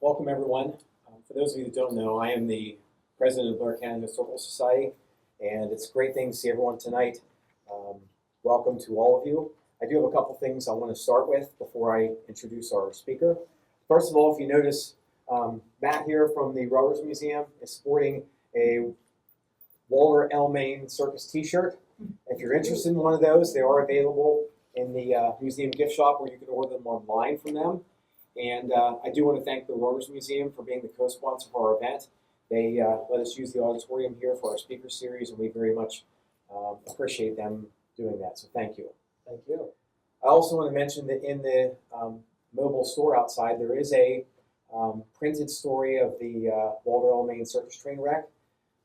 Welcome, everyone. For those of you that don't know, I am the president of Blair County Historical Society, and it's a great thing to see everyone tonight. Welcome to all of you. I do have a couple things I want to start with before I introduce our speaker. First of all, if you notice, Matt here from the Rowers Museum is sporting a Walter L. Main Circus t-shirt. If you're interested in one of those, they are available in the museum gift shop, where you can order them online from them. And I do want to thank the Rowers Museum for being the co-sponsor for our event. They let us use the auditorium here for our speaker series, and we very much appreciate them doing that. So thank you. Thank you. I also want to mention that in the mobile store outside, there is a printed story of the Walter L. Main Circus train wreck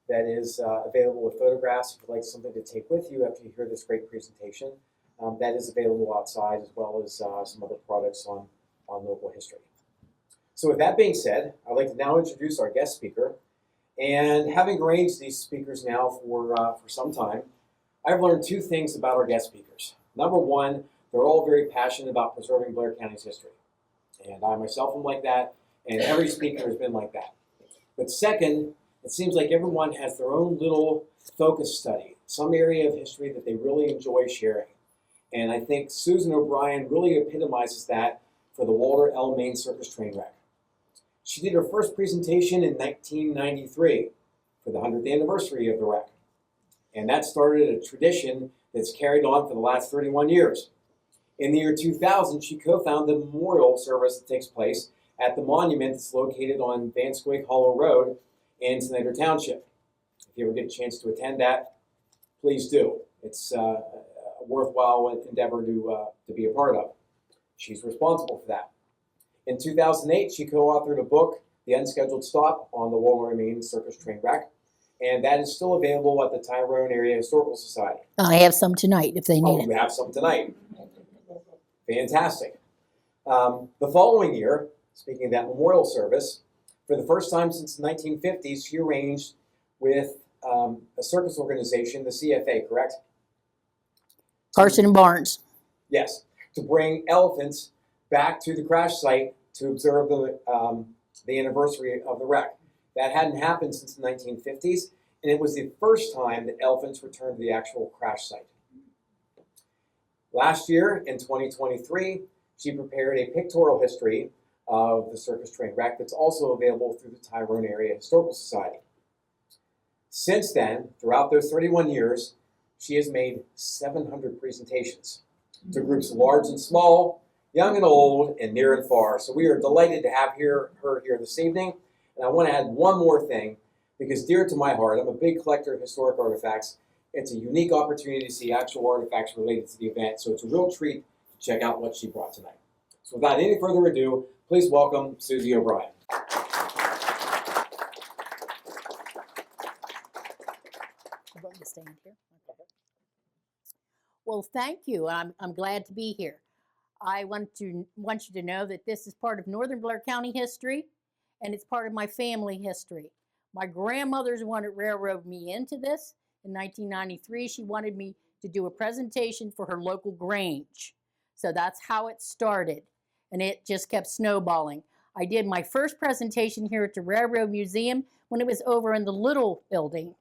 that is available with photographs if you'd like something to take with you after you hear this great presentation. That is available outside, as well as some other products on local history. So with that being said, I'd like to now introduce our guest speaker. And having arranged these speakers now for some time, I've learned two things about our guest speakers. Number one, they're all very passionate about preserving Blair County's history. And I myself am like that, and every speaker has been like that. But second, it seems like everyone has their own little focus study, some area of history that they really enjoy sharing. And I think Susan O'Brien really epitomizes that for the Walter L. Main Circus train wreck. She did her first presentation in 1993 for the 100th anniversary of the wreck. And that started a tradition that's carried on for the last 31 years. In the year 2000, she co-founded the memorial service that takes place at the monument that's located on Van Squake Hollow Road in Snyder Township. If you ever get a chance to attend that, please do. It's a worthwhile endeavor to be a part of. She's responsible for that. In 2008, she co-authored a book, The Unscheduled Stop on the Walter Main Circus train wreck, and that is still available at the Tyrone Area Historical Society. I have some tonight if they need it. You have some tonight. Fantastic. The following year, speaking of that memorial service, for the first time since the 1950s, she arranged with a circus organization, the CFA, correct? Carson and Barnes. Yes, to bring elephants back to the crash site to observe the anniversary of the wreck. That hadn't happened since the 1950s, and it was the first time that elephants returned to the actual crash site. Last year, in 2023, she prepared a pictorial history of the circus train wreck that's also available through the Tyrone Area Historical Society. Since then, throughout those 31 years, she has made 700 presentations to groups large and small, young and old, and near and far. So we are delighted to have her here this evening. And I want to add one more thing, because dear to my heart, I'm a big collector of historic artifacts. It's a unique opportunity to see actual artifacts related to the event, so it's a real treat to check out what she brought tonight. So without any further ado, please welcome Susie O'Brien. Well, thank you. I'm glad to be here. I want you to know that this is part of Northern Blair County history, and it's part of my family history. My grandmother's the one that railroaded me into this. In 1993, she wanted me to do a presentation for her local grange. So that's how it started, and it just kept snowballing. I did my first presentation here at the Railroad Museum when it was over in the Little Building,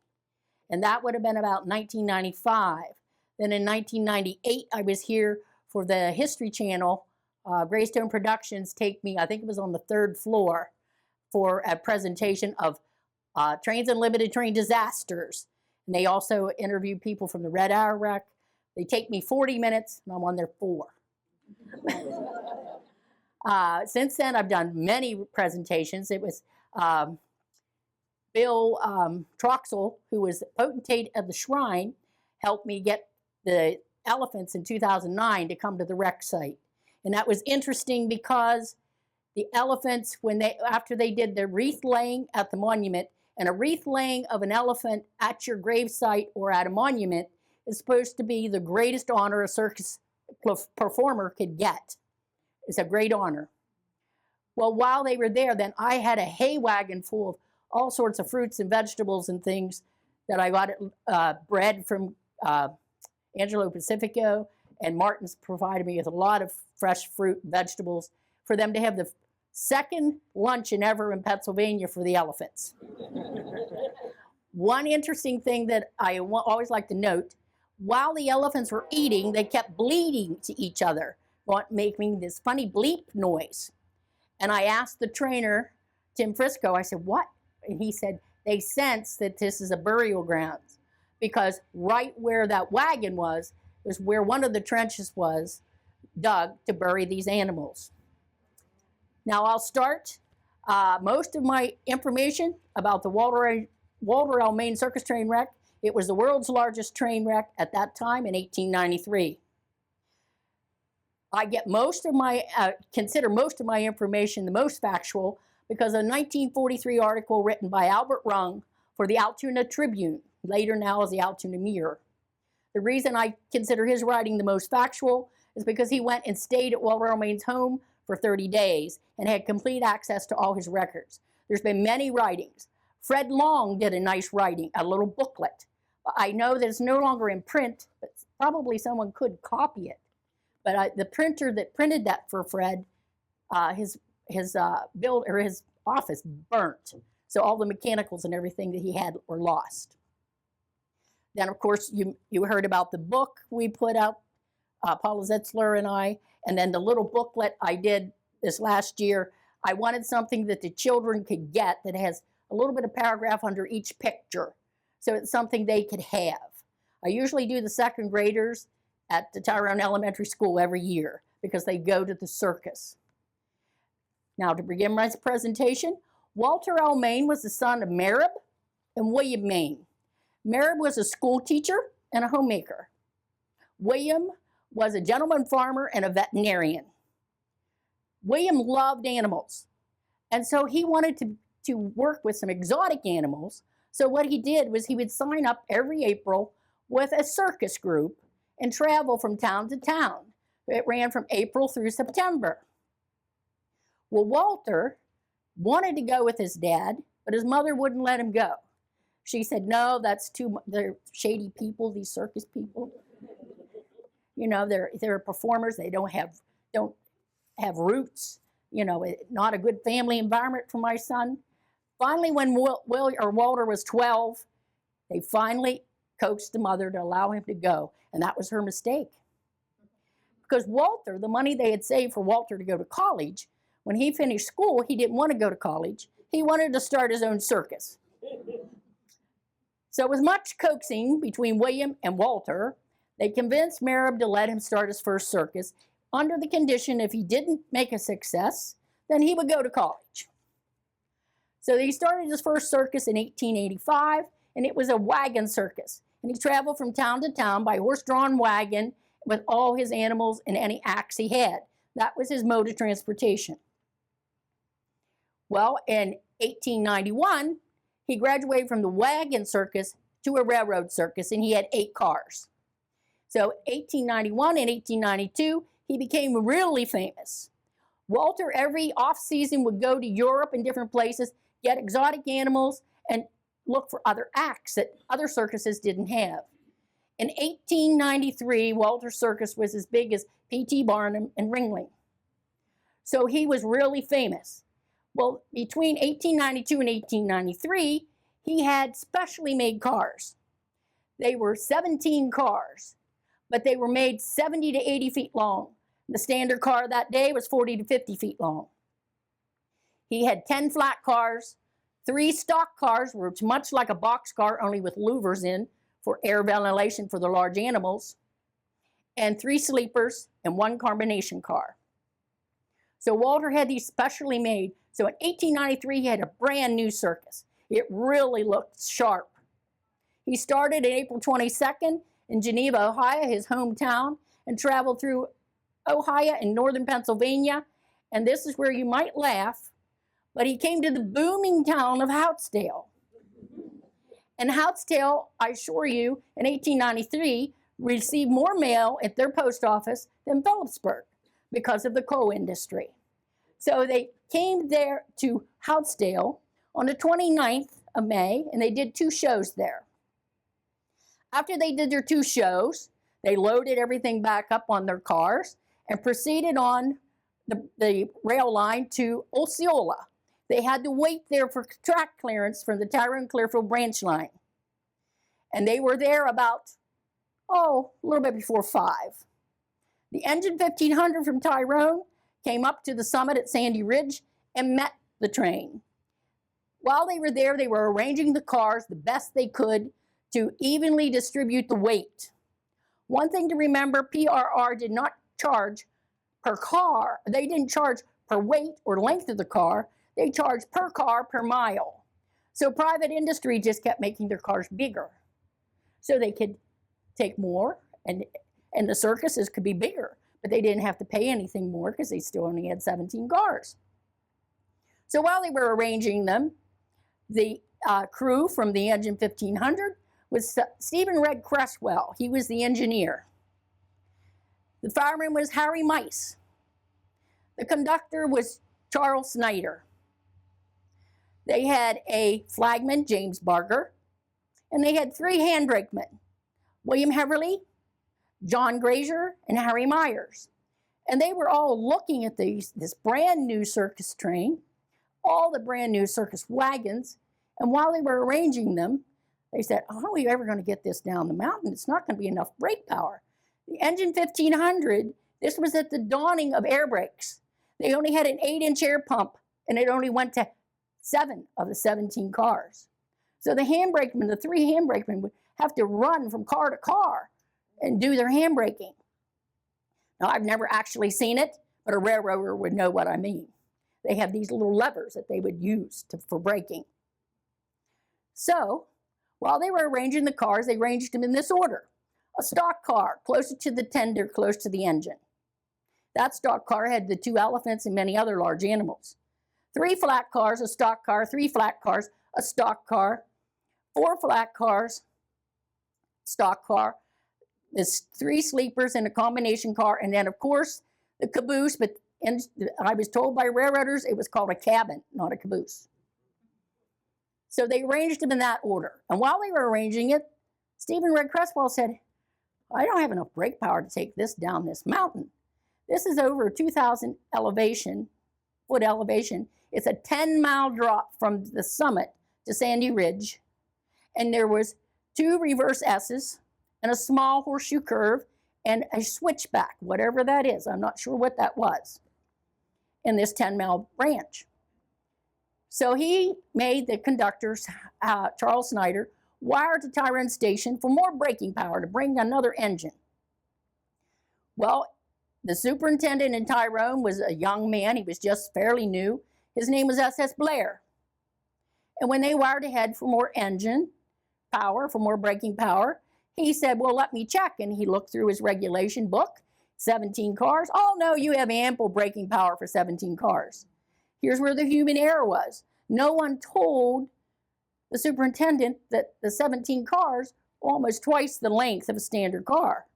and that would have been about 1995. Then in 1998, I was here for the History Channel. Greystone Productions take me, I think it was on the 3rd floor, for a presentation of trains and limited train disasters. And they also interview people from the Red Hour wreck. They take me 40 minutes, and I'm on their 4. Since then, I've done many presentations. It was Bill Troxel, who was potentate of the shrine, helped me get the elephants in 2009 to come to the wreck site. And that was interesting because the elephants, after they did the wreath laying at the monument, and a wreath laying of an elephant at your gravesite or at a monument is supposed to be the greatest honor a circus performer could get. It's a great honor. Well, while they were there, then I had a hay wagon full of all sorts of fruits and vegetables and things that I got bread from Angelo Pacifico, and Martin's provided me with a lot of fresh fruit and vegetables for them to have the Second luncheon ever in Pennsylvania for the elephants. One interesting thing that I always like to note, while the elephants were eating, they kept bleating to each other, making this funny bleep noise. And I asked the trainer, Tim Frisco, I said, what? And he said, they sense that this is a burial ground, because right where that wagon was where one of the trenches was dug to bury these animals. Now I'll start most of my information about the Walter L. Main Circus train wreck. It was the world's largest train wreck at that time in 1893. I get consider most of my information the most factual because a 1943 article written by Albert Rung for the Altoona Tribune, later now as the Altoona Mirror. The reason I consider his writing the most factual is because he went and stayed at Walter L. Main's home for 30 days and had complete access to all his records. There's been many writings. Fred Long did a nice writing, a little booklet. I know that it's no longer in print, but probably someone could copy it. But the printer that printed that for Fred, his office burnt. So all the mechanicals and everything that he had were lost. Then, of course, you heard about the book we put out, Paula Zetzler and I, and then the little booklet I did this last year. I wanted something that the children could get that has a little bit of paragraph under each picture, so it's something they could have. I usually do the second graders at the Tyrone Elementary School every year because they go to the circus. Now, to begin my presentation, Walter L. Main was the son of Merib and William Main. Merib was a school teacher and a homemaker. William was a gentleman farmer and a veterinarian. William loved animals, and so he wanted to work with some exotic animals. So what he did was he would sign up every April with a circus group and travel from town to town. It ran from April through September. Well, Walter wanted to go with his dad, but his mother wouldn't let him go. She said, no, that's too much. They're shady people, these circus people. You know, they're performers. They don't have roots. You know, not a good family environment for my son. Finally, when Walter was 12, they finally coaxed the mother to allow him to go, and that was her mistake. Because Walter, the money they had saved for Walter to go to college, when he finished school, he didn't want to go to college. He wanted to start his own circus. So with much coaxing between William and Walter, they convinced Merib to let him start his first circus under the condition if he didn't make a success, then he would go to college. So he started his first circus in 1885, and it was a wagon circus. And he traveled from town to town by horse-drawn wagon with all his animals and any acts he had. That was his mode of transportation. Well, in 1891, he graduated from the wagon circus to a railroad circus, and he had 8 cars. So 1891 and 1892, he became really famous. Walter, every off-season, would go to Europe and different places, get exotic animals, and look for other acts that other circuses didn't have. In 1893, Walter's circus was as big as P.T. Barnum and Ringling. So he was really famous. Well, between 1892 and 1893, he had specially made cars. They were 17 cars, but they were made 70 to 80 feet long. The standard car that day was 40 to 50 feet long. He had 10 flat cars, 3 stock cars, which were much like a box car, only with louvers in for air ventilation for the large animals, and 3 sleepers and 1 combination car. So Walter had these specially made. So in 1893, he had a brand new circus. It really looked sharp. He started on April 22nd in Geneva, Ohio, his hometown, and traveled through Ohio and northern Pennsylvania. And this is where you might laugh, but he came to the booming town of Houtsdale. And Houtsdale, I assure you, in 1893, received more mail at their post office than Phillipsburg because of the coal industry. So they came there to Houtsdale on the 29th of May, and they did 2 shows there. After they did their 2 shows, they loaded everything back up on their cars and proceeded on the rail line to Osceola. They had to wait there for track clearance from the Tyrone Clearfield branch line. And they were there about, a little bit before 5. The engine 1500 from Tyrone came up to the summit at Sandy Ridge and met the train. While they were there, they were arranging the cars the best they could to evenly distribute the weight. One thing to remember, PRR did not charge per car. They didn't charge per weight or length of the car. They charged per car per mile. So private industry just kept making their cars bigger so they could take more, and the circuses could be bigger, but they didn't have to pay anything more because they still only had 17 cars. So while they were arranging them, the crew from the engine 1500 was Stephen Red Cresswell. He was the engineer. The fireman was Harry Mice. The conductor was Charles Snyder. They had a flagman, James Barger, and they had 3 handbrakemen, William Heverly, John Grazier, and Harry Myers. And they were all looking at this brand new circus train, all the brand new circus wagons, and while they were arranging them, they said, how are we ever going to get this down the mountain? It's not going to be enough brake power. The engine 1500, this was at the dawning of air brakes. They only had an 8-inch air pump, and it only went to 7 of the 17 cars. So the handbrakemen, the 3 handbrakemen, would have to run from car to car and do their handbraking. Now, I've never actually seen it, but a railroader would know what I mean. They have these little levers that they would use for braking. So, while they were arranging the cars, they arranged them in this order. A stock car, closer to the tender, close to the engine. That stock car had the 2 elephants and many other large animals. 3 flat cars, a stock car, 3 flat cars, a stock car, 4 flat cars, stock car, there's 3 sleepers and a combination car, and then of course the caboose, but I was told by railroaders it was called a cabin, not a caboose. So they arranged them in that order. And while they were arranging it, Stephen Red Cresswell said, I don't have enough brake power to take this down this mountain. This is over 2,000 foot elevation. It's a 10-mile drop from the summit to Sandy Ridge. And there was 2 reverse S's and a small horseshoe curve and a switchback, whatever that is. I'm not sure what that was in this 10-mile branch. So he made the conductors, Charles Snyder, wire to Tyrone Station for more braking power to bring another engine. Well, the superintendent in Tyrone was a young man. He was just fairly new. His name was S.S. Blair. And when they wired ahead for more engine power, for more braking power, he said, well, let me check. And he looked through his regulation book, 17 cars. Oh, no, you have ample braking power for 17 cars. Here's where the human error was. No one told the superintendent that the 17 cars were almost twice the length of a standard car.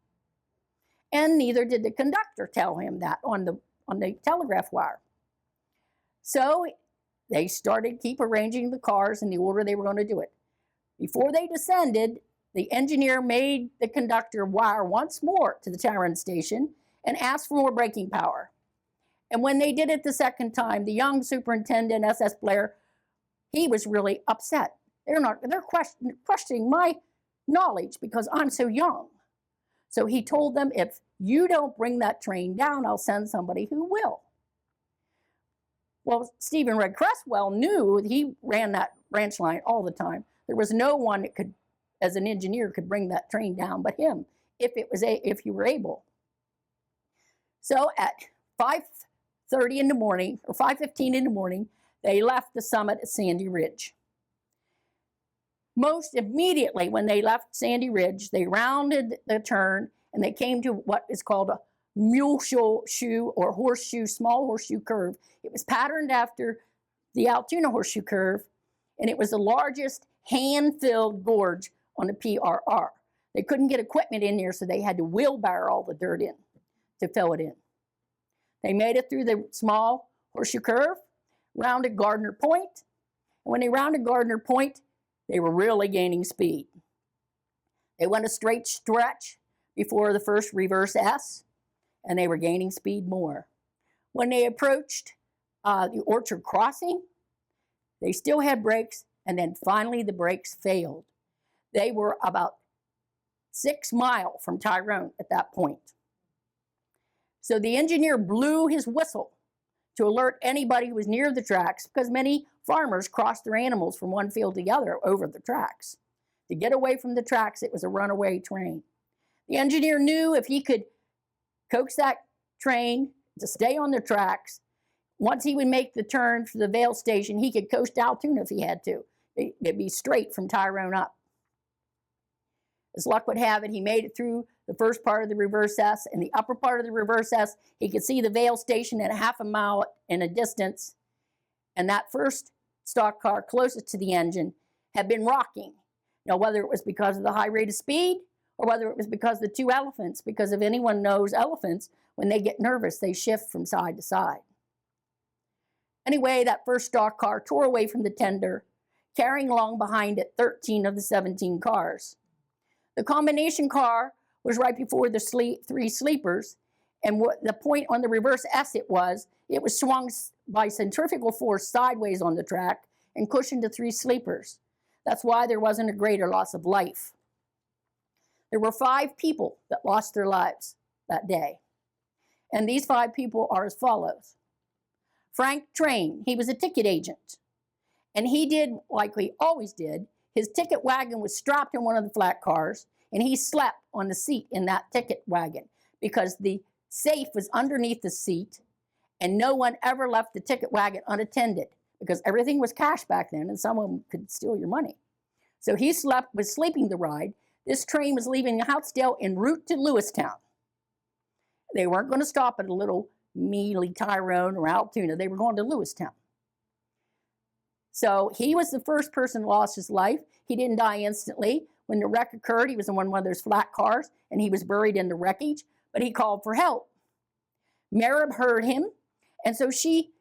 And neither did the conductor tell him that on the telegraph wire. So they started keep arranging the cars in the order they were going to do it. Before they descended, the engineer made the conductor wire once more to the Tyrone Station and asked for more braking power. And when they did it the second time, the young superintendent, S.S. Blair, he was really upset. They're questioning my knowledge because I'm so young. So he told them, if you don't bring that train down, I'll send somebody who will. Well, Stephen Red Cresswell knew he ran that branch line all the time. There was no one that could, as an engineer, could bring that train down but him, if you were able. So at 5:30 in the morning, or 5:15 in the morning, they left the summit at Sandy Ridge. Most immediately when they left Sandy Ridge, they rounded the turn and they came to what is called a muleshoe or horseshoe, small horseshoe curve. It was patterned after the Altoona horseshoe curve, and it was the largest hand-filled gorge on the PRR. They couldn't get equipment in there, so they had to wheelbarrow all the dirt in to fill it in. They made it through the small horseshoe curve, rounded Gardner Point, and when they rounded Gardner Point, they were really gaining speed. They went a straight stretch before the first reverse S, and they were gaining speed more. When they approached the Orchard Crossing, they still had brakes, and then finally the brakes failed. They were about 6 miles from Tyrone at that point. So the engineer blew his whistle to alert anybody who was near the tracks, because many farmers crossed their animals from one field to the other over the tracks. To get away from the tracks, it was a runaway train. The engineer knew if he could coax that train to stay on the tracks, once he would make the turn for the Vale station, he could coast to Altoona if he had to. It'd be straight from Tyrone up. As luck would have it, he made it through the first part of the reverse S. In the upper part of the reverse S, he could see the Vale station at a half a mile in a distance. And that first stock car closest to the engine had been rocking. Now, whether it was because of the high rate of speed or whether it was because of the two elephants, because if anyone knows elephants, when they get nervous, they shift from side to side. Anyway, that first stock car tore away from the tender, carrying along behind it 13 of the 17 cars. The combination car was right before the three sleepers, and what the point on the reverse S it was swung by centrifugal force sideways on the track and cushioned the three sleepers. That's why there wasn't a greater loss of life. There were 5 people that lost their lives that day, and these 5 people are as follows. Frank Train, he was a ticket agent, and he did like he always did. His ticket wagon was strapped in one of the flat cars, and he slept on the seat in that ticket wagon because the safe was underneath the seat, and no one ever left the ticket wagon unattended because everything was cash back then, and someone could steal your money. So he was sleeping the ride. This train was leaving Houtzdale en route to Lewistown. They weren't going to stop at a little mealy Tyrone or Altoona. They were going to Lewistown. So he was the first person who lost his life. He didn't die instantly. When the wreck occurred, he was in one of those flat cars, and he was buried in the wreckage, but he called for help. Merib heard him, and so she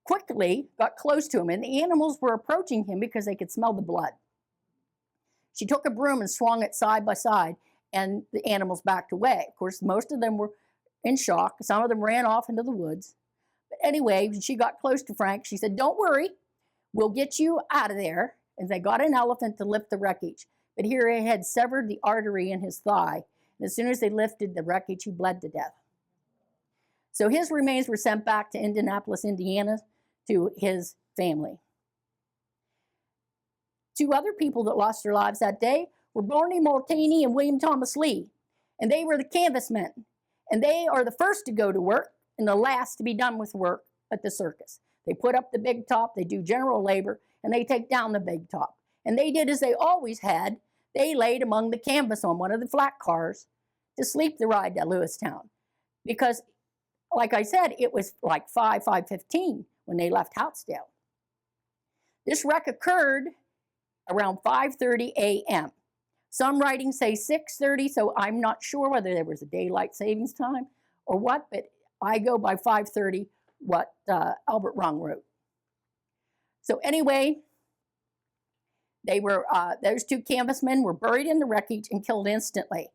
quickly got close to him, and the animals were approaching him because they could smell the blood. She took a broom and swung it side by side, and the animals backed away. Of course, most of them were in shock. Some of them ran off into the woods. But anyway, when she got close to Frank, she said, "Don't worry, we'll get you out of there." And they got an elephant to lift the wreckage. But here it had severed the artery in his thigh. And as soon as they lifted the wreckage, he bled to death. So his remains were sent back to Indianapolis, Indiana, to his family. 2 other people that lost their lives that day were Barney Multaney and William Thomas Lee. And they were the canvas men. And they are the first to go to work and the last to be done with work at the circus. They put up the big top, they do general labor, and they take down the big top. And they did as they always had. They laid among the canvas on one of the flat cars to sleep the ride to Lewistown. Because, like I said, it was like 5:15 when they left Houtzdale. This wreck occurred around 5:30 a.m. Some writings say 6:30, so I'm not sure whether there was a daylight savings time or what, but I go by 5:30, what Albert Rung wrote. So anyway, they were those 2 canvasmen were buried in the wreckage and killed instantly.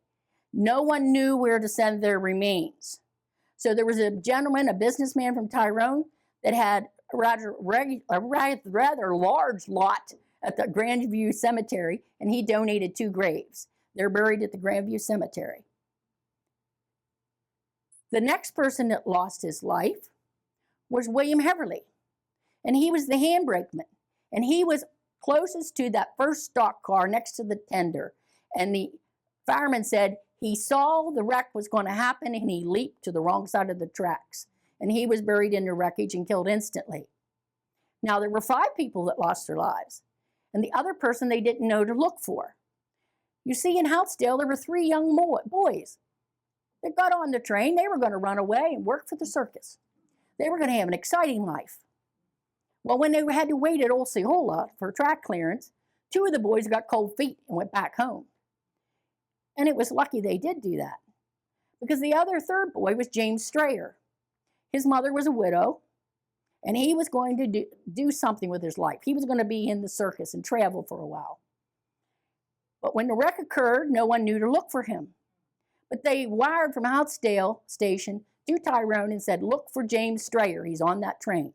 No one knew where to send their remains. So there was a gentleman, a businessman from Tyrone, that had a rather large lot at the Grandview Cemetery, and he donated 2 graves. They're buried at the Grandview Cemetery. The next person that lost his life was William Heverly, and he was the handbrakeman, and he was closest to that first stock car next to the tender, and the fireman said he saw the wreck was going to happen, and he leaped to the wrong side of the tracks, and he was buried in the wreckage and killed instantly. Now, there were 5 people that lost their lives, and the other person they didn't know to look for. You see, in Houtzdale, there were 3 young boys that got on the train. They were going to run away and work for the circus. They were going to have an exciting life. Well, when they had to wait at Osceola for track clearance, 2 of the boys got cold feet and went back home. And it was lucky they did do that, because the other 3rd boy was James Strayer. His mother was a widow, and he was going to do something with his life. He was going to be in the circus and travel for a while. But when the wreck occurred, no one knew to look for him. But they wired from Houtzdale Station to Tyrone and said, look for James Strayer. He's on that train.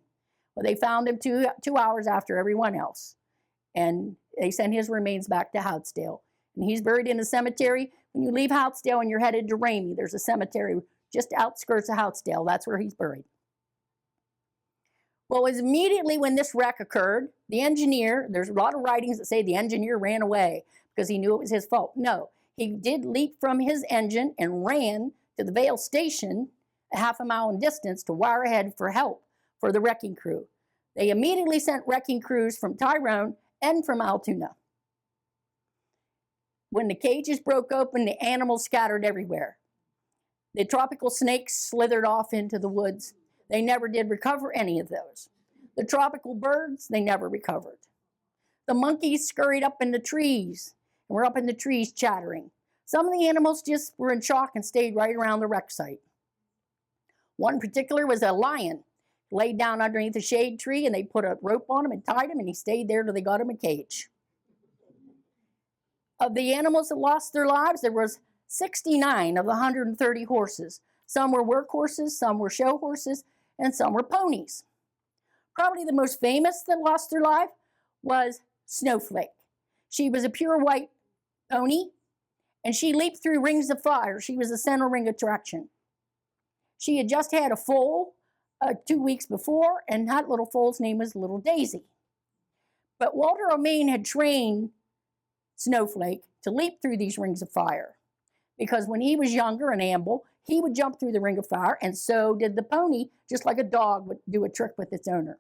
Well, they found him two hours after everyone else. And they sent his remains back to Houtsdale. And he's buried in a cemetery. When you leave Houtsdale and you're headed to Ramey, there's a cemetery just outskirts of Houtsdale. That's where he's buried. Well, it was immediately when this wreck occurred, the engineer, there's a lot of writings that say the engineer ran away because he knew it was his fault. No, he did leap from his engine and ran to the Vale station a half a mile in distance to wire ahead for help for the wrecking crew. They immediately sent wrecking crews from Tyrone and from Altoona. When the cages broke open, the animals scattered everywhere. The tropical snakes slithered off into the woods. They never did recover any of those. The tropical birds, they never recovered. The monkeys scurried up in the trees and were up in the trees chattering. Some of the animals just were in shock and stayed right around the wreck site. One in particular was a lion. Laid down underneath a shade tree and they put a rope on him and tied him and he stayed there till they got him a cage. Of the animals that lost their lives, there was 69 of the 130 horses. Some were workhorses, some were show horses, and some were ponies. Probably the most famous that lost their life was Snowflake. She was a pure white pony, and she leaped through rings of fire. She was the center ring attraction. She had just had a foal 2 weeks before, and that little foal's name was Little Daisy. But Walter O'Main had trained Snowflake to leap through these rings of fire, because when he was younger and amble, he would jump through the ring of fire, and so did the pony, just like a dog would do a trick with its owner.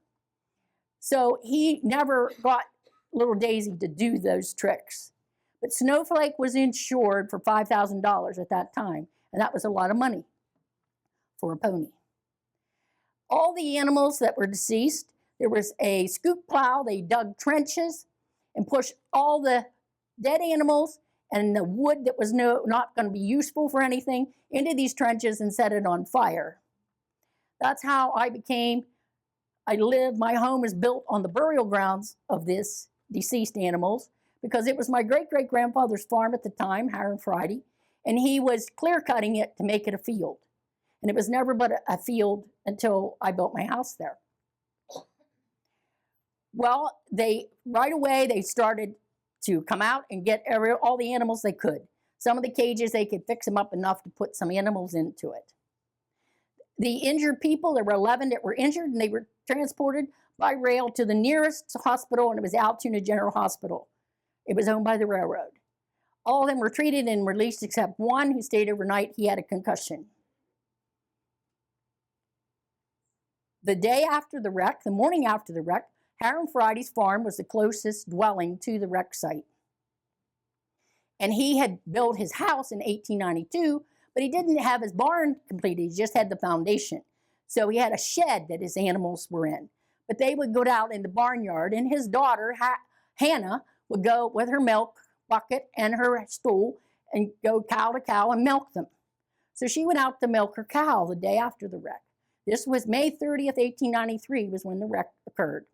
So he never got Little Daisy to do those tricks. But Snowflake was insured for $5,000 at that time, and that was a lot of money for a pony. All the animals that were deceased, there was a scoop plow. They dug trenches and pushed all the dead animals and the wood that was not going to be useful for anything into these trenches and set it on fire. That's how my home is built on the burial grounds of this deceased animals, because it was my great-great-grandfather's farm at the time, Hiram Friday, and he was clear-cutting it to make it a field. And it was never but a field until I built my house there. Well, right away, they started to come out and get all the animals they could. Some of the cages, they could fix them up enough to put some animals into it. The injured people, there were 11 that were injured, and they were transported by rail to the nearest hospital, and it was Altoona General Hospital. It was owned by the railroad. All of them were treated and released except one who stayed overnight. He had a concussion. The day after the wreck, the morning after the wreck, Hiram Friday's farm was the closest dwelling to the wreck site. And he had built his house in 1892, but he didn't have his barn completed. He just had the foundation. So he had a shed that his animals were in. But they would go out in the barnyard, and his daughter, Hannah, would go with her milk bucket and her stool and go cow to cow and milk them. So she went out to milk her cow the day after the wreck. This was May 30th, 1893 was when the wreck occurred.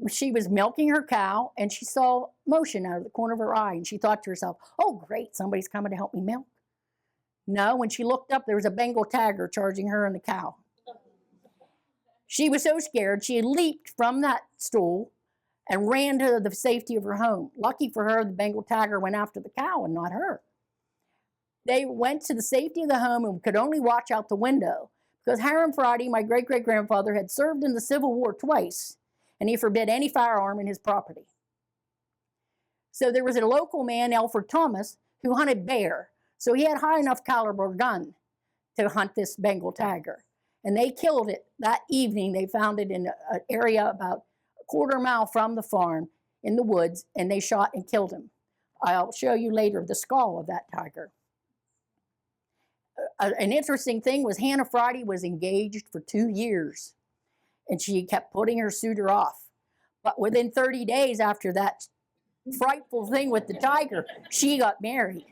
She was milking her cow, and she saw motion out of the corner of her eye, and she thought to herself, oh, great, somebody's coming to help me milk. No, when she looked up, there was a Bengal tiger charging her and the cow. She was so scared, she leaped from that stool and ran to the safety of her home. Lucky for her, the Bengal tiger went after the cow and not her. They went to the safety of the home and could only watch out the window because Hiram Friday, my great-great-grandfather, had served in the Civil War twice, and he forbid any firearm in his property. So there was a local man, Alfred Thomas, who hunted bear. So he had high enough caliber gun to hunt this Bengal tiger. And they killed it that evening. They found it in an area about a quarter mile from the farm in the woods, and they shot and killed him. I'll show you later the skull of that tiger. An interesting thing was Hannah Friday was engaged for 2 years, and she kept putting her suitor off. But within 30 days after that frightful thing with the tiger, she got married.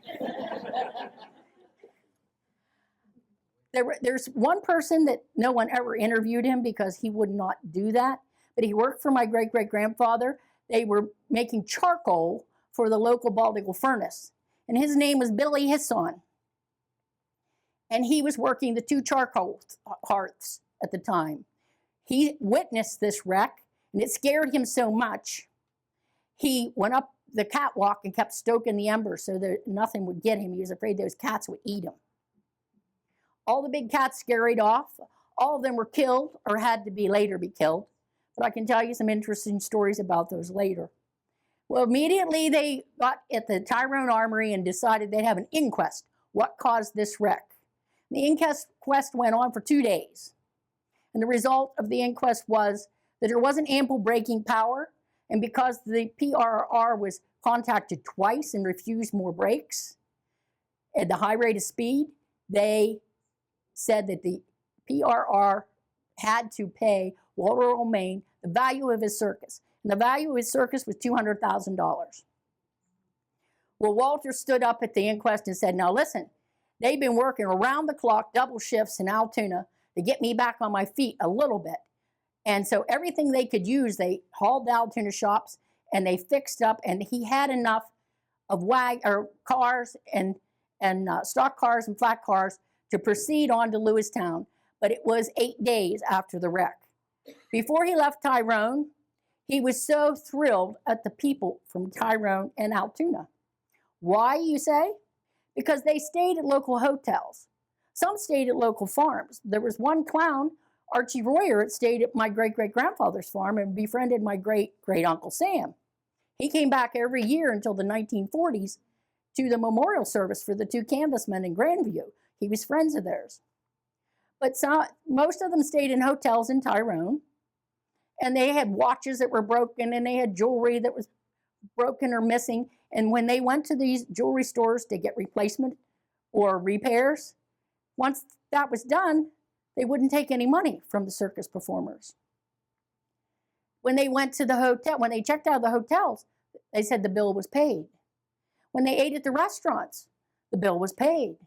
There's one person that no one ever interviewed him because he would not do that, but he worked for my great-great-grandfather. They were making charcoal for the local bald eagle furnace, and his name was Billy Hisson. and he was working the 2 charcoal hearths at the time. He witnessed this wreck, and it scared him so much, he went up the catwalk and kept stoking the embers so that nothing would get him. He was afraid those cats would eat him. All the big cats scurried off. All of them were killed or had to be later be killed. But I can tell you some interesting stories about those later. Well, immediately they got at the Tyrone Armory and decided they'd have an inquest. What caused this wreck? The inquest went on for 2 days. And the result of the inquest was that there wasn't ample braking power, and because the PRR was contacted twice and refused more brakes at the high rate of speed, they said that the PRR had to pay Walter Earl Main the value of his circus. And the value of his circus was $200,000. Well, Walter stood up at the inquest and said, now listen, they've been working around the clock, double shifts in Altoona to get me back on my feet a little bit. And so everything they could use, they hauled to Altoona shops and they fixed up, and he had enough of cars and stock cars and flat cars to proceed on to Lewistown. But it was 8 days after the wreck. Before he left Tyrone, he was so thrilled at the people from Tyrone and Altoona. Why, you say? Because they stayed at local hotels. Some stayed at local farms. There was one clown, Archie Royer, that stayed at my great-great-grandfather's farm and befriended my great-great-uncle Sam. He came back every year until the 1940s to the memorial service for the 2 canvasmen in Grandview. He was friends of theirs. But most of them stayed in hotels in Tyrone, and they had watches that were broken, and they had jewelry that was broken or missing. And when they went to these jewelry stores to get replacement or repairs, once that was done, they wouldn't take any money from the circus performers. When they went to the hotel, when they checked out of the hotels, they said the bill was paid. When they ate at the restaurants, the bill was paid.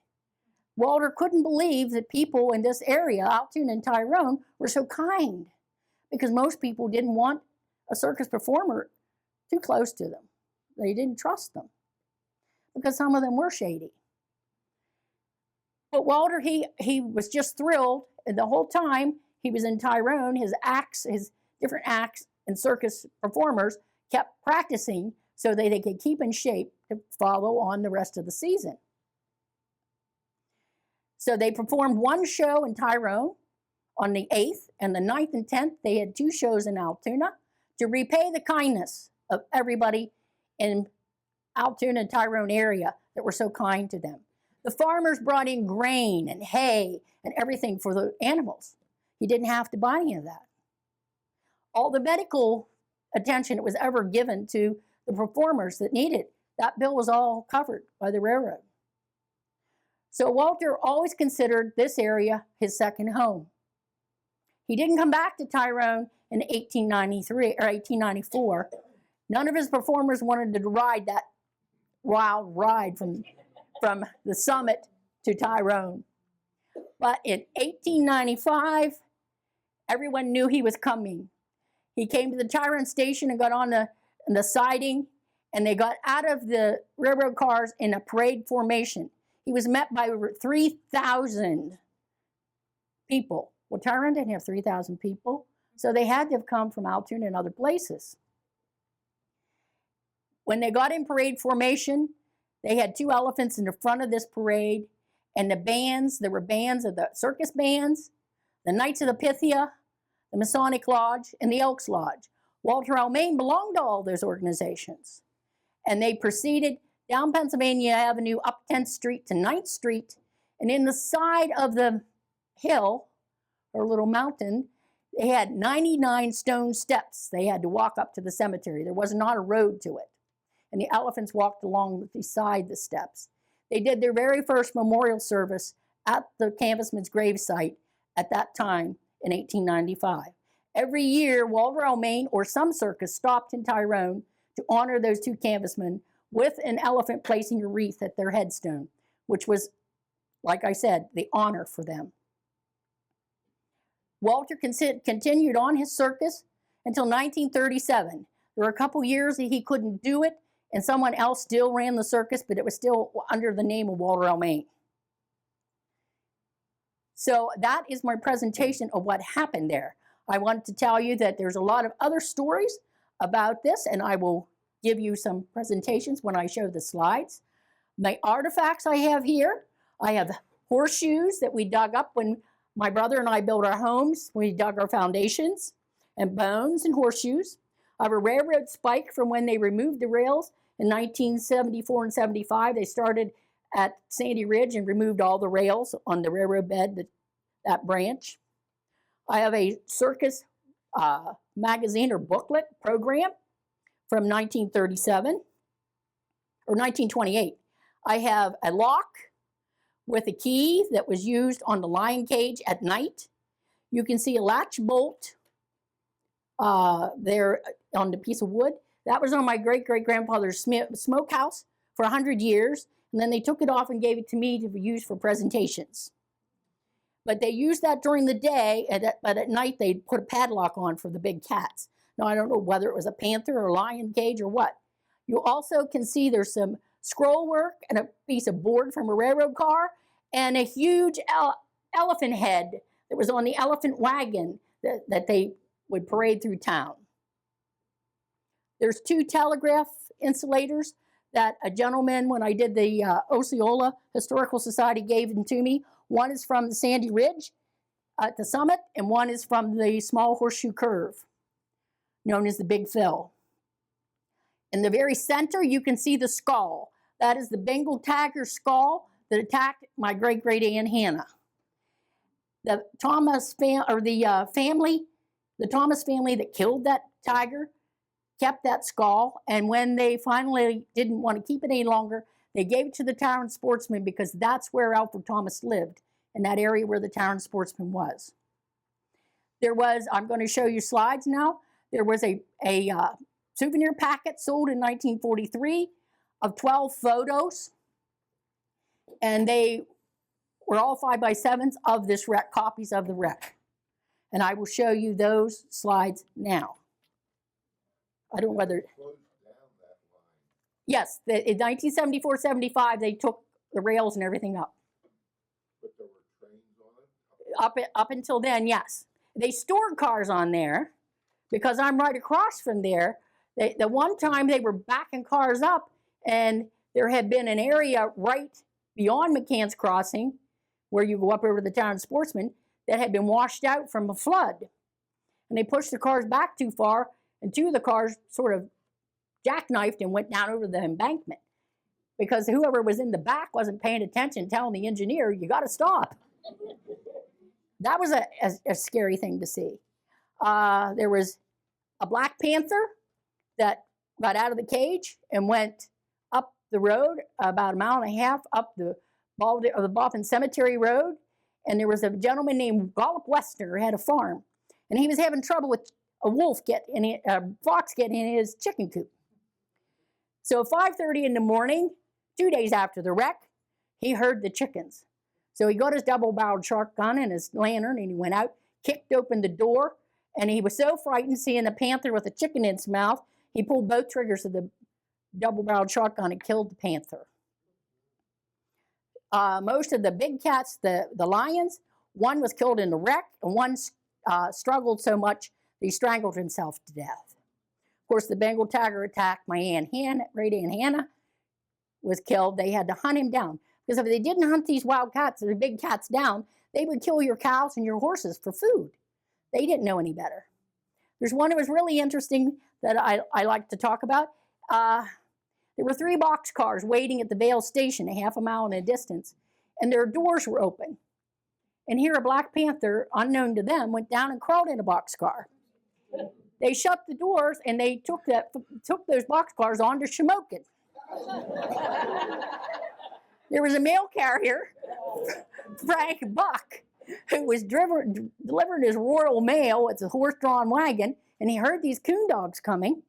Walter couldn't believe that people in this area, Altoona and Tyrone, were so kind, because most people didn't want a circus performer too close to them. They didn't trust them, because some of them were shady. But Walter, he was just thrilled, and the whole time he was in Tyrone, his different acts and circus performers kept practicing so that they could keep in shape to follow on the rest of the season. So they performed 1 show in Tyrone on the 8th, and the 9th and 10th, they had 2 shows in Altoona to repay the kindness of everybody in Altoona and Tyrone area that were so kind to them. The farmers brought in grain and hay and everything for the animals. He didn't have to buy any of that. All the medical attention that was ever given to the performers that needed, that bill was all covered by the railroad. So Walter always considered this area his second home. He didn't come back to Tyrone in 1893 or 1894. None of his performers wanted to ride that wild ride from the summit to Tyrone. But in 1895, everyone knew he was coming. He came to the Tyrone station and got on the siding, and they got out of the railroad cars in a parade formation. He was met by over 3,000 people. Well, Tyrone didn't have 3,000 people, so they had to have come from Altoona and other places. When they got in parade formation, they had 2 elephants in the front of this parade, and the bands, there were bands of the circus bands, the Knights of the Pythia, the Masonic Lodge, and the Elks Lodge. Walter Earl Main belonged to all those organizations. And they proceeded down Pennsylvania Avenue, up 10th Street to 9th Street, and in the side of the hill, or little mountain, they had 99 stone steps they had to walk up to the cemetery. There was not a road to it. And the elephants walked along beside the steps. They did their very first memorial service at the canvasman's gravesite at that time in 1895. Every year, Walter Earl Main or some circus stopped in Tyrone to honor those 2 canvasmen with an elephant placing a wreath at their headstone, which was, like I said, the honor for them. Walter continued on his circus until 1937. There were a couple years that he couldn't do it, and someone else still ran the circus, but it was still under the name of Walter Earl Main. So that is my presentation of what happened there. I want to tell you that there's a lot of other stories about this, and I will give you some presentations when I show the slides. My artifacts I have here, I have horseshoes that we dug up when my brother and I built our homes. We dug our foundations, and bones and horseshoes. I have a railroad spike from when they removed the rails in 1974 and 75. They started at Sandy Ridge and removed all the rails on the railroad bed, that branch. I have a Circus magazine or booklet program from 1937 or 1928. I have a lock with a key that was used on the lion cage at night. You can see a latch bolt there on the piece of wood. That was on my great-great-grandfather's smokehouse for 100 years, and then they took it off and gave it to me to be used for presentations. But they used that during the day, but at night they put a padlock on for the big cats. Now, I don't know whether it was a panther or a lion cage or what. You also can see there's some scroll work and a piece of board from a railroad car and a huge elephant head that was on the elephant wagon that they would parade through town. There's 2 telegraph insulators that a gentleman, when I did the Osceola Historical Society, gave them to me. One is from the Sandy Ridge at the summit, and one is from the small horseshoe curve, known as the Big Phil. In the very center, you can see the skull. That is the Bengal tiger skull that attacked my great-great-aunt Hannah. The Thomas family that killed that tiger kept that skull, and when they finally didn't want to keep it any longer, they gave it to the Tyrone Sportsman because that's where Alfred Thomas lived, in that area where the Tyrone Sportsman was. There was, I'm going to show you slides now, there was a souvenir packet sold in 1943 of 12 photos, and they were all 5x7s of this wreck, copies of the wreck. And I will show you those slides now. I don't know whether... Yes, in 1974-75, they took the rails and everything up. But there were trains on it? Up until then, yes. They stored cars on there because I'm right across from there. The one time they were backing cars up, and there had been an area right beyond McCann's Crossing where you go up over the Tyrone Sportsman that had been washed out from a flood. And they pushed the cars back too far, and 2 of the cars sort of jackknifed and went down over the embankment because whoever was in the back wasn't paying attention, telling the engineer, you got to stop. That was a scary thing to see. There was a black panther that got out of the cage and went up the road about 1.5 miles up the Boffin Cemetery Road, and there was a gentleman named Gollop Westner who had a farm, and he was having trouble with a fox getting in his chicken coop. So at 5:30 in the morning, 2 days after the wreck, he heard the chickens. So he got his double-barreled shotgun and his lantern, and he went out, kicked open the door, and he was so frightened seeing the panther with a chicken in its mouth, he pulled both triggers of the double-barreled shotgun and killed the panther. Most of the big cats, the lions, one was killed in the wreck, and one struggled so much that he strangled himself to death. Of course, the Bengal tiger attacked my Aunt Hannah, great-aunt Hannah, was killed. They had to hunt him down. Because if they didn't hunt these wild cats, the big cats down, they would kill your cows and your horses for food. They didn't know any better. There's one that was really interesting that I like to talk about. There were 3 boxcars waiting at the Vale station, 1/2 mile in a distance, and their doors were open. And here a black panther, unknown to them, went down and crawled in a boxcar. They shut the doors and they took those boxcars on to Shamokin. There was a mail carrier, Frank Buck, who was delivering his royal mail. It's a horse-drawn wagon, and he heard these coon dogs coming,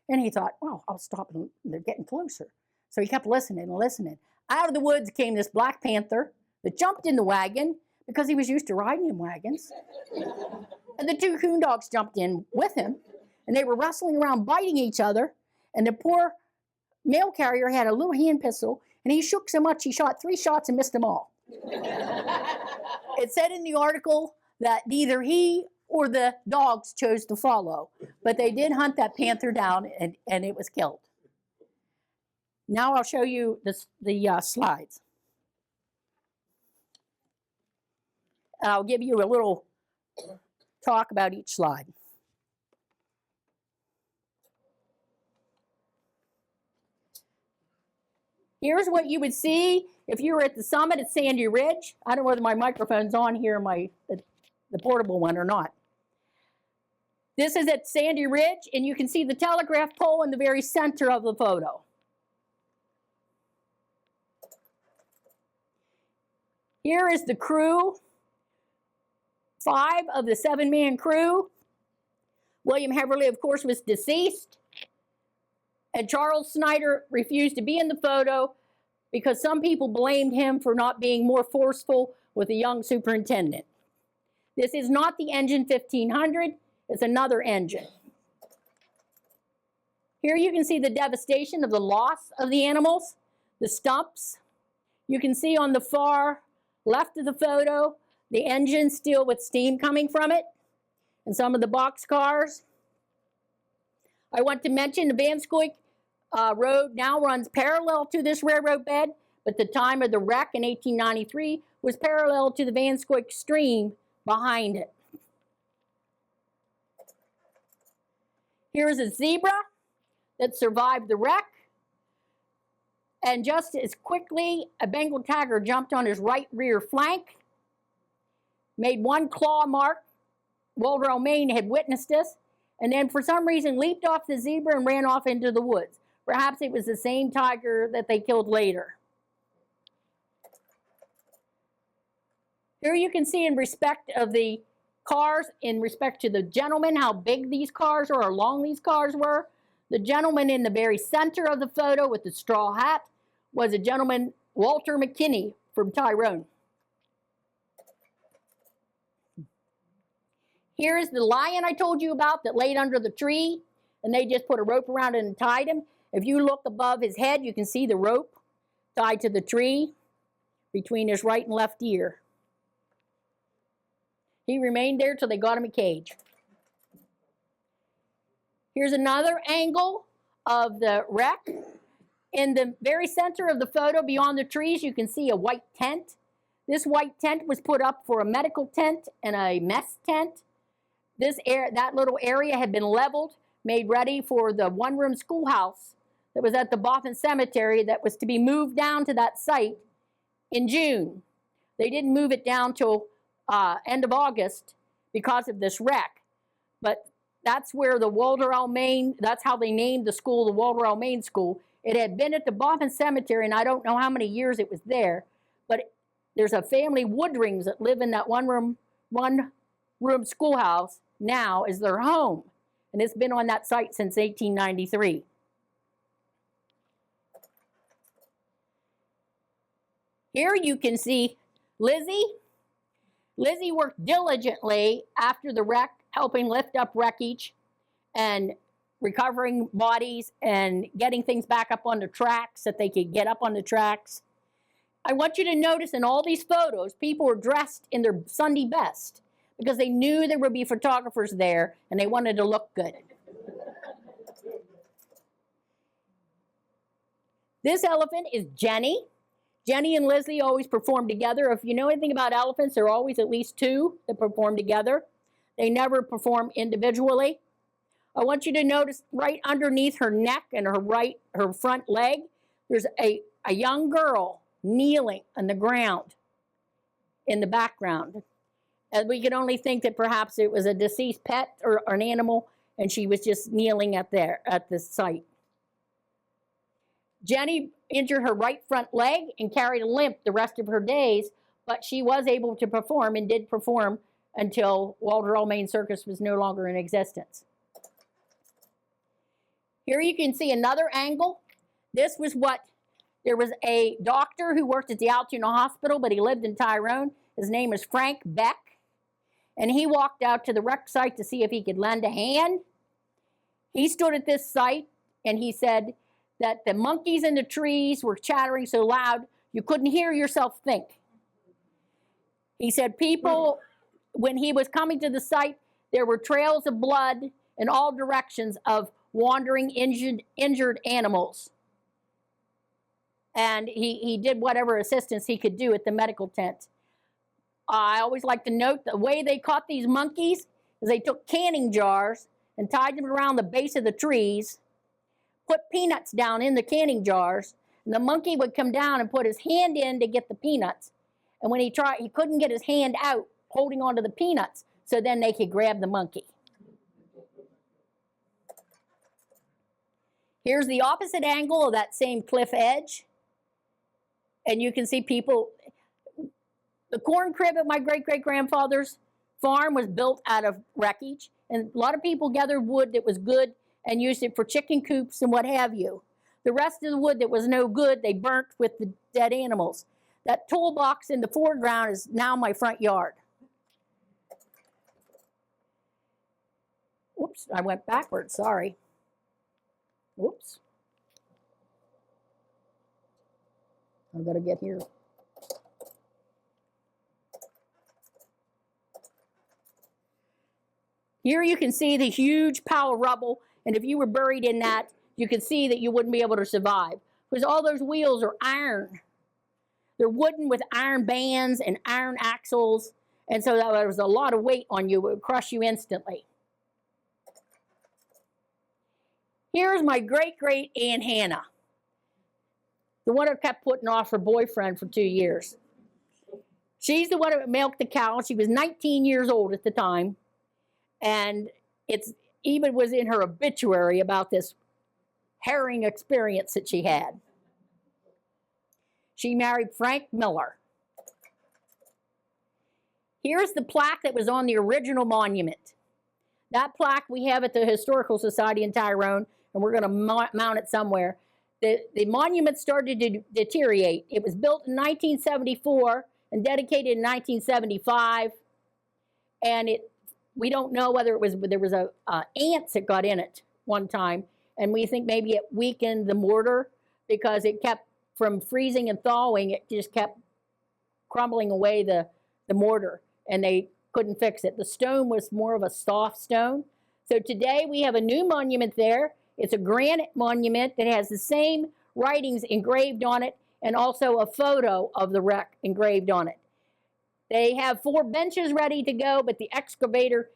and he thought, well, I'll stop them. They're getting closer. So he kept listening and listening. Out of the woods came this black panther that jumped in the wagon because he was used to riding in wagons. And the 2 coon dogs jumped in with him, and they were wrestling around, biting each other, and the poor mail carrier had a little hand pistol, and he shook so much he shot 3 shots and missed them all. It said in the article that neither he or the dogs chose to follow, but they did hunt that panther down and it was killed. Now I'll show you the slides. And I'll give you a little talk about each slide. Here's what you would see if you were at the summit at Sandy Ridge. I don't know whether my microphone's on here, the portable one or not. This is at Sandy Ridge, and you can see the telegraph pole in the very center of the photo. Here is the crew, 5 of the 7-man crew. William Heverly, of course, was deceased. And Charles Snyder refused to be in the photo because some people blamed him for not being more forceful with the young superintendent. This is not the engine 1500, it's another engine. Here you can see the devastation of the loss of the animals, the stumps. You can see on the far left of the photo, the engine still with steam coming from it, and some of the box cars. I want to mention the Vanscoy Road now runs parallel to this railroad bed, but the time of the wreck in 1893 was parallel to the Vanscoy stream behind it. Here's a zebra that survived the wreck, and just as quickly, a Bengal tiger jumped on his right rear flank, made one claw mark. Walter O'Main had witnessed this, and then for some reason leaped off the zebra and ran off into the woods. Perhaps it was the same tiger that they killed later. Here you can see in respect of the cars, in respect to the gentleman, how big these cars or how long these cars were. The gentleman in the very center of the photo with the straw hat was a gentleman, Walter McKinney from Tyrone. Here is the lion I told you about that laid under the tree, and they just put a rope around it and tied him. If you look above his head, you can see the rope tied to the tree between his right and left ear. He remained there till they got him a cage. Here's another angle of the wreck. In the very center of the photo, beyond the trees, you can see a white tent. This white tent was put up for a medical tent and a mess tent. That little area had been leveled, made ready for the one-room schoolhouse that was at the Boffin Cemetery that was to be moved down to that site in June. They didn't move it down till end of August because of this wreck. But that's where the Walter L. Main, that's how they named the school, the Walter L. Main School. It had been at the Boffin Cemetery, and I don't know how many years it was there, but there's a family, Woodrings, that live in that one-room schoolhouse now as their home. And it's been on that site since 1893. Here you can see Lizzie. Lizzie worked diligently after the wreck, helping lift up wreckage and recovering bodies and getting things back up on the tracks that they could get up on the tracks. I want you to notice in all these photos, people were dressed in their Sunday best because they knew there would be photographers there and they wanted to look good. This elephant is Jenny. Jenny and Lizzie always perform together. If you know anything about elephants, there are always at least 2 that perform together. They never perform individually. I want you to notice right underneath her neck and her front leg, there's a young girl kneeling on the ground in the background. And we can only think that perhaps it was a deceased pet or an animal, and she was just kneeling at the site. Jenny injured her right front leg and carried a limp the rest of her days, but she was able to perform and did perform until Walter L. Main Circus was no longer in existence. Here you can see another angle. There was a doctor who worked at the Altoona Hospital, but he lived in Tyrone. His name is Frank Beck, and he walked out to the wreck site to see if he could lend a hand. He stood at this site, and he said that the monkeys in the trees were chattering so loud you couldn't hear yourself think. He said people, when he was coming to the site, there were trails of blood in all directions of wandering injured animals. And he did whatever assistance he could do at the medical tent. I always like to note the way they caught these monkeys is they took canning jars and tied them around the base of the trees, put peanuts down in the canning jars, and the monkey would come down and put his hand in to get the peanuts. And when he tried, he couldn't get his hand out holding onto the peanuts, so then they could grab the monkey. Here's the opposite angle of that same cliff edge. And you can see people. The corn crib at my great-great-grandfather's farm was built out of wreckage, and a lot of people gathered wood that was good and used it for chicken coops and what have you. The rest of the wood that was no good, they burnt with the dead animals. That toolbox in the foreground is now my front yard. Whoops, I went backwards, sorry. Whoops. I've got to get here. Here you can see the huge pile of rubble, and if you were buried in that, you could see that you wouldn't be able to survive, because all those wheels are iron. They're wooden with iron bands and iron axles, and so there was a lot of weight on you. It would crush you instantly. Here's my great-great-aunt Hannah, the one who kept putting off her boyfriend for 2 years. She's the one who milked the cow. She was 19 years old at the time. And it's even was in her obituary about this harrowing experience that she had. She married Frank Miller. Here's the plaque that was on the original monument. That plaque we have at the Historical Society in Tyrone, and we're going to mount it somewhere. The monument started to deteriorate. It was built in 1974 and dedicated in 1975, and we don't know whether there was ants that got in it one time, and we think maybe it weakened the mortar because it kept from freezing and thawing. It just kept crumbling away the mortar, and they couldn't fix it. The stone was more of a soft stone. So today we have a new monument there. It's a granite monument that has the same writings engraved on it and also a photo of the wreck engraved on it. They have 4 benches ready to go, but the excavator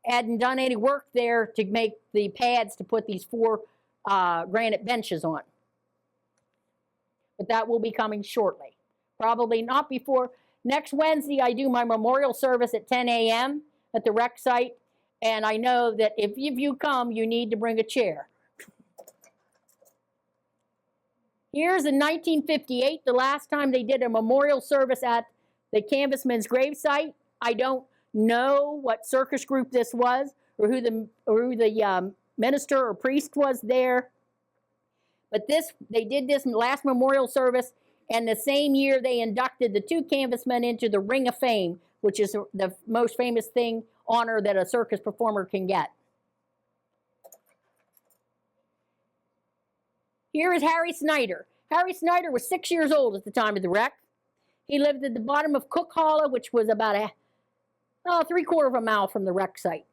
hadn't done any work there to make the pads to put these 4 granite benches on. But that will be coming shortly. Probably not before next Wednesday. I do my memorial service at 10 a.m. at the wreck site, and I know that if you come, you need to bring a chair. Here's in 1958, the last time they did a memorial service at the canvasman's gravesite. I don't know what circus group this was or who the minister or priest was there. But they did this last memorial service, and the same year they inducted the 2 canvasmen into the Ring of Fame, which is the most famous honor that a circus performer can get. Here is Harry Snyder. Harry Snyder was 6 years old at the time of the wreck. He lived at the bottom of Cook Hollow, which was about a 3/4 of a mile from the wreck site.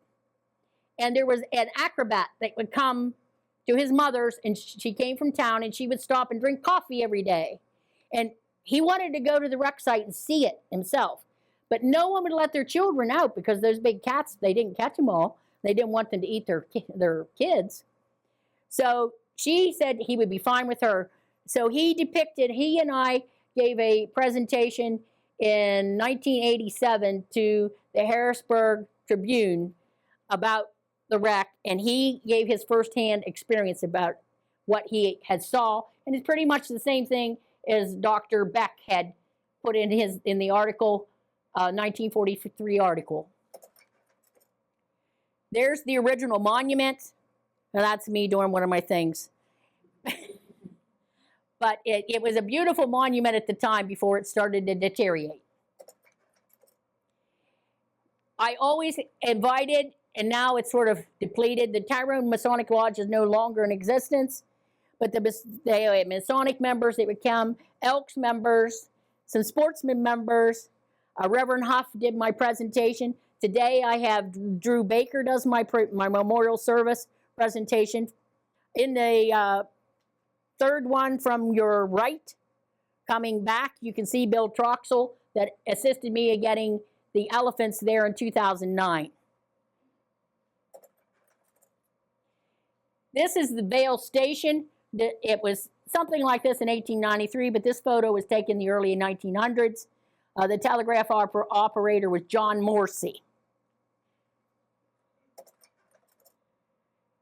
And there was an acrobat that would come to his mother's, and she came from town, and she would stop and drink coffee every day. And he wanted to go to the wreck site and see it himself. But no one would let their children out because those big cats, they didn't catch them all. They didn't want them to eat their kids. So she said he would be fine with her. So he and I gave a presentation in 1987 to the Harrisburg Tribune about the wreck, and he gave his firsthand experience about what he had saw, and it's pretty much the same thing as Dr. Beck had put in the article, 1943 article. There's the original monument. Now that's me doing one of my things. But it was a beautiful monument at the time before it started to deteriorate. I always invited, and now it's sort of depleted. The Tyrone Masonic Lodge is no longer in existence, but the Masonic members, they would come, Elks members, some sportsman members, Reverend Huff did my presentation. Today I have Drew Baker does my memorial service presentation. In the third one from your right, coming back, you can see Bill Troxel that assisted me in getting the elephants there in 2009. This is the Vale Station. It was something like this in 1893, but this photo was taken in the early 1900s. The telegraph operator was John Morsey.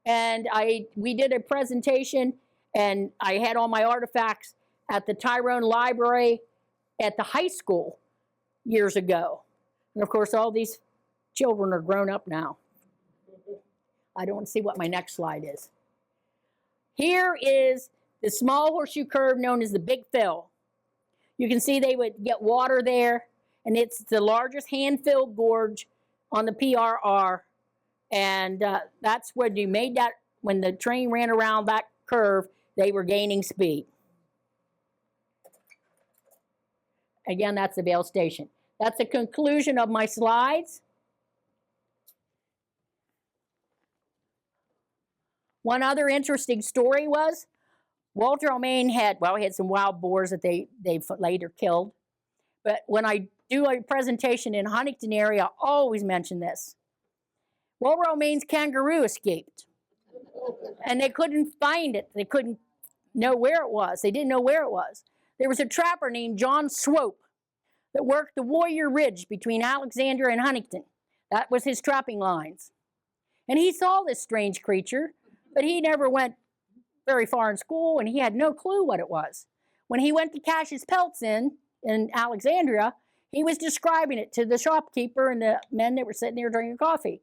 And we did a presentation, and I had all my artifacts at the Tyrone Library at the high school years ago. And of course, all these children are grown up now. I don't see what my next slide is. Here is the small horseshoe curve known as the Big Fill. You can see they would get water there, and it's the largest hand-filled gorge on the PRR. And that's when you made that, when the train ran around that curve, they were gaining speed. Again, that's the Vale Station. That's the conclusion of my slides. One other interesting story was Walter O'Main had, well, he had some wild boars that they later killed. But when I do a presentation in Huntington area, I always mention this. Walter O'Main's kangaroo escaped. And they couldn't find it. They couldn't know where it was. They didn't know where it was. There was a trapper named John Swope that worked the Warrior Ridge between Alexandria and Huntington. That was his trapping lines. And he saw this strange creature, but he never went very far in school, and he had no clue what it was. When he went to cash his pelts in Alexandria, he was describing it to the shopkeeper and the men that were sitting there drinking coffee.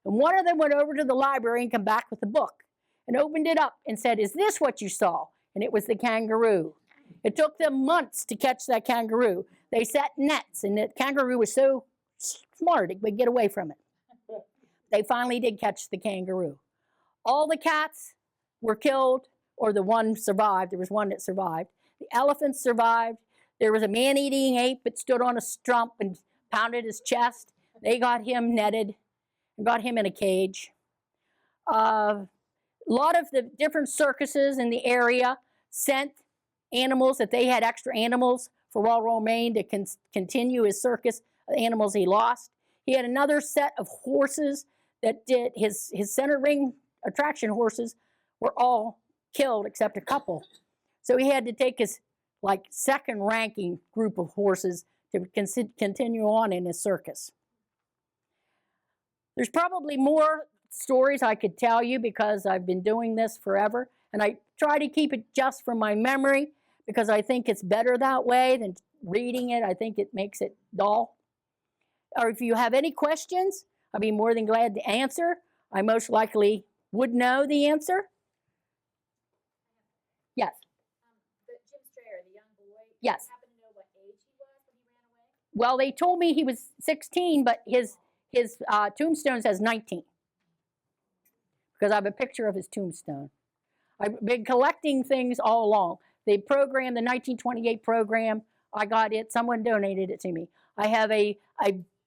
And one of them went over to the library and came back with a book and opened it up and said, "Is this what you saw?" And it was the kangaroo. It took them months to catch that kangaroo. They set nets, and the kangaroo was so smart it would get away from it. They finally did catch the kangaroo. All the cats were killed, or the one survived. There was one that survived. The elephants survived. There was a man-eating ape that stood on a stump and pounded his chest. They got him netted and got him in a cage. A lot of the different circuses in the area sent animals, that they had extra animals for Walter O'Main to continue his circus, the animals he lost. He had another set of horses that did, his center ring attraction horses were all killed except a couple. So he had to take his second ranking group of horses to continue on in his circus. There's probably more stories I could tell you because I've been doing this forever, and I try to keep it just from my memory because I think it's better that way than reading it. I think it makes it dull. Or if you have any questions, I'd be more than glad to answer. I most likely would know the answer. Yes. Jim Strayer, the young boy. Yes. Do you happen to know what age he was when he ran away? Well, they told me he was 16, but his tombstone says 19. Because I have a picture of his tombstone. I've been collecting things all along. The program, the 1928 program, I got it. Someone donated it to me. I have a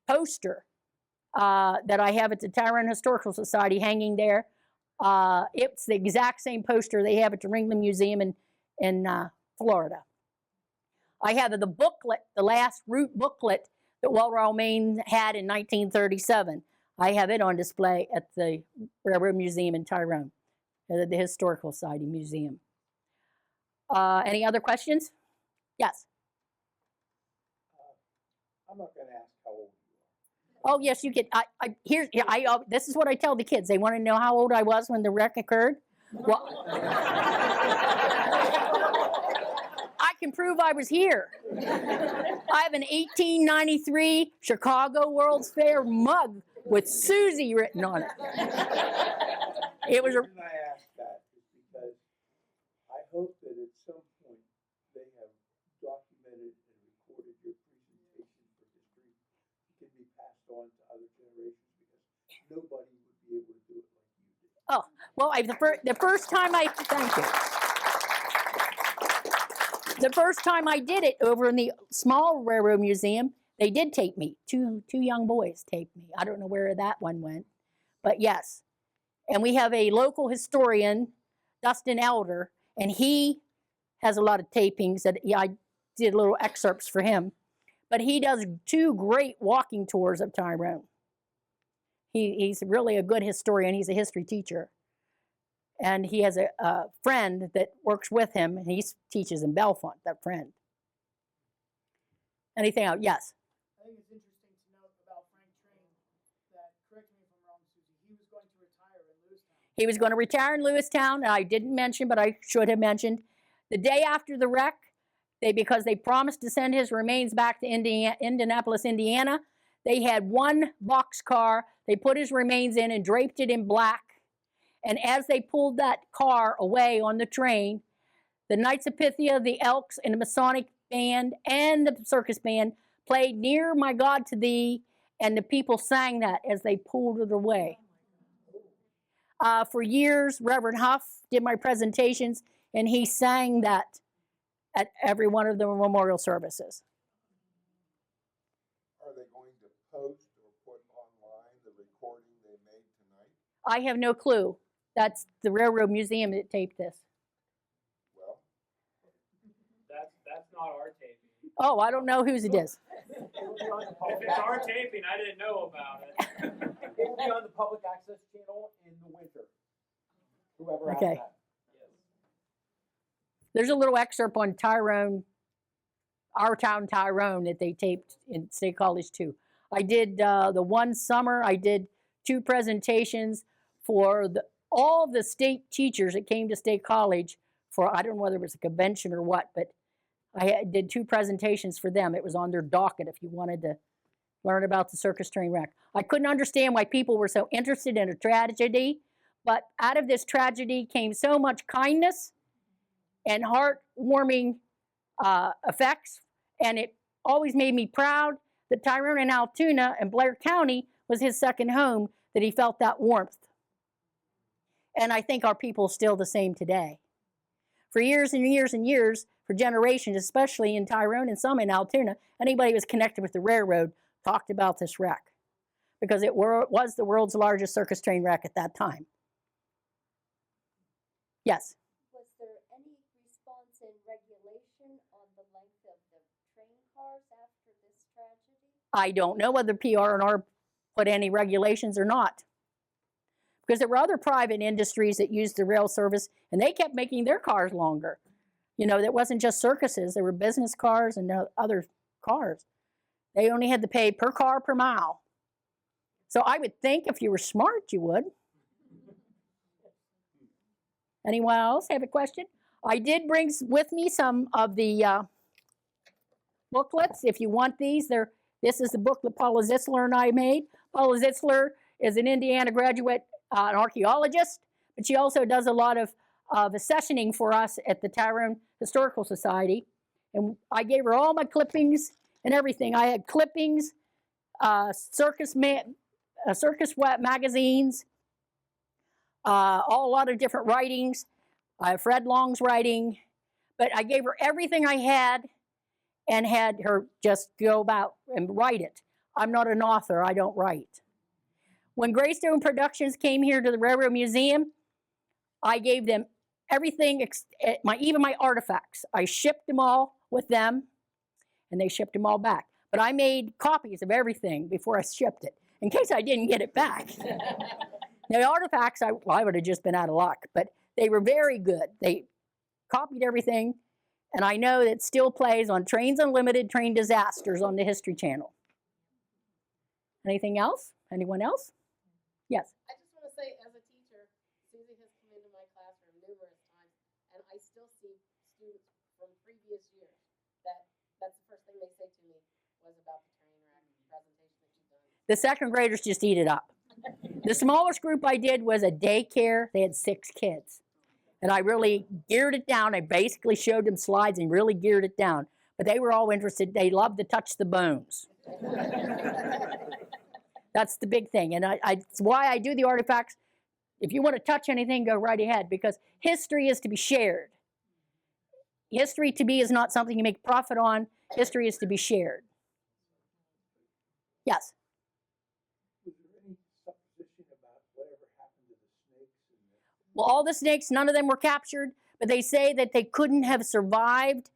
poster that I have at the Tyrone Historical Society hanging there. It's the exact same poster they have at the Ringling Museum in Florida. I have the booklet, the last route booklet that Walter O'Main had in 1937. I have it on display at the Railroad Museum in Tyrone, the Historical Society Museum. Any other questions? Yes. I'm not gonna ask how old you Oh yes, you can. This is what I tell the kids. They want to know how old I was when the wreck occurred. Well, I can prove I was here. I have an 1893 Chicago World's Fair mug with Susie written on it. It was The reason I ask that is because I hope that at some point they have documented and recorded your presentation for history. It can be passed on to other generations because nobody would be able to do it like you did. Oh, well, the first time thank you. The first time I did it over in the small Railroad Museum, They did tape me. Two young boys taped me. I don't know where that one went, but yes. And we have a local historian, Dustin Elder, and he has a lot of tapings that I did little excerpts for him. But he does 2 great walking tours of Tyrone. He's really a good historian. He's a history teacher. And he has a friend that works with him, and he teaches in Bellefonte, that friend. Anything else? Yes. I think it's interesting to note about Frank Train that, correct me if I'm wrong, Susie, he was going to retire in Lewistown. He was going to retire in Lewistown, and I didn't mention, but I should have mentioned. The day after the wreck, because they promised to send his remains back to Indianapolis, Indiana, they had one boxcar. They put his remains in and draped it in black. And as they pulled that car away on the train, the Knights of Pythia, the Elks, and the Masonic Band and the Circus Band played Near My God to Thee, and the people sang that as they pulled it away. For years, Reverend Huff did my presentations, and he sang that at every one of the memorial services. Are they going to post or put online the recording they made tonight? I have no clue. That's the Railroad Museum that taped this. Well, That's not our taping. Oh, I don't know whose it is. If it's our taping, I didn't know about it. It will be on the public access channel in the winter. Whoever asked Okay. that. There's a little excerpt on Tyrone, our town Tyrone, that they taped in State College too. I did the one summer, I did 2 presentations for all the state teachers that came to State College for, I don't know whether it was a convention or what, but I did 2 presentations for them. It was on their docket if you wanted to learn about the circus train wreck. I couldn't understand why people were so interested in a tragedy, but out of this tragedy came so much kindness and heartwarming effects, and it always made me proud that Tyrone and Altoona and Blair County was his second home, that he felt that warmth. And I think our people are still the same today. For years and years and years, for generations, especially in Tyrone and some in Altoona, anybody who was connected with the railroad talked about this wreck, because it was the world's largest circus train wreck at that time. Yes? Was there any response in regulation on the length of the train cars after this tragedy? I don't know whether PR&R put any regulations or not, because there were other private industries that used the rail service, and they kept making their cars longer. You know, that wasn't just circuses. There were business cars and other cars. They only had to pay per car per mile. So I would think if you were smart, you would. Anyone else have a question? I did bring with me some of the booklets. If you want these, this is the booklet Paula Zitzler and I made. Paula Zitzler is an Indiana graduate, an archaeologist, but she also does a lot of accessioning for us at the Tyrone Historical Society. And I gave her all my clippings and everything. I had clippings, circus magazines, a lot of different writings. Fred Long's writing, but I gave her everything I had and had her just go about and write it. I'm not an author, I don't write. When Greystone Productions came here to the Railroad Museum, I gave them everything, even my artifacts. I shipped them all with them, and they shipped them all back. But I made copies of everything before I shipped it, in case I didn't get it back. Now, the artifacts, I would have just been out of luck, but they were very good. They copied everything, and I know that still plays on Trains Unlimited, Train Disasters on the History Channel. Anything else? Anyone else? Yes. I just want to say, as a teacher, Susie has come into my classroom numerous times, and I still see students from previous years that's the first thing they say to me was about the train wreck presentation that you've done. The second graders just eat it up. The smallest group I did was a daycare. They had 6 kids. And I really geared it down. I basically showed them slides and really geared it down. But they were all interested. They loved to touch the bones. That's the big thing. And it's why I do the artifacts. If you want to touch anything, go right ahead, because history is to be shared. History to me is not something you make profit on. History is to be shared. Yes. Was there any supposition about whatever happened to the snakes and the? Well, all the snakes, none of them were captured, but they say that they couldn't have survived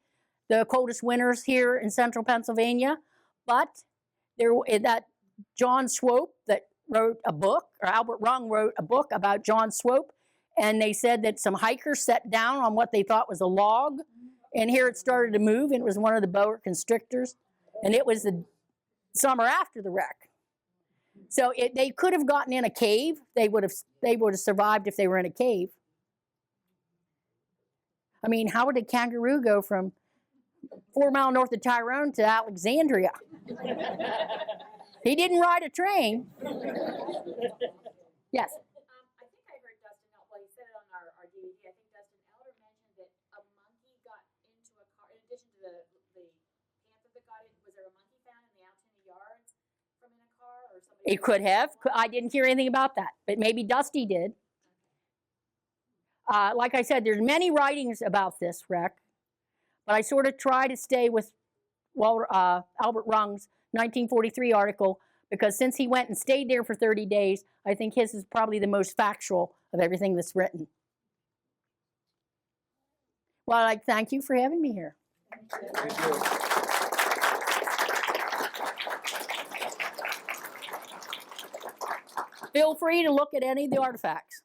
the coldest winters here in central Pennsylvania. But that John Swope that wrote a book, or Albert Rung wrote a book about John Swope, and they said that some hikers sat down on what they thought was a log, and here it started to move, and it was one of the boa constrictors, and it was the summer after the wreck. So they could have gotten in a cave. They would have survived if they were in a cave. I mean, how would a kangaroo go from 4 miles north of Tyrone to Alexandria? He didn't ride a train. Yes. I think I heard Dustin, well, he said it on our DVD, I think Dustin Elder mentioned that a monkey got into a car, in addition to the panther that got in, was there a monkey found in the Altoona yards from in a car, or somebody? It could have. I didn't hear anything about that, but maybe Dusty did. Like I said, there's many writings about this wreck, but I sort of try to stay with Albert Rung's 1943 article, because since he went and stayed there for 30 days, I think his is probably the most factual of everything that's written. Well, I'd like to thank you for having me here. Thank you. Feel free to look at any of the artifacts.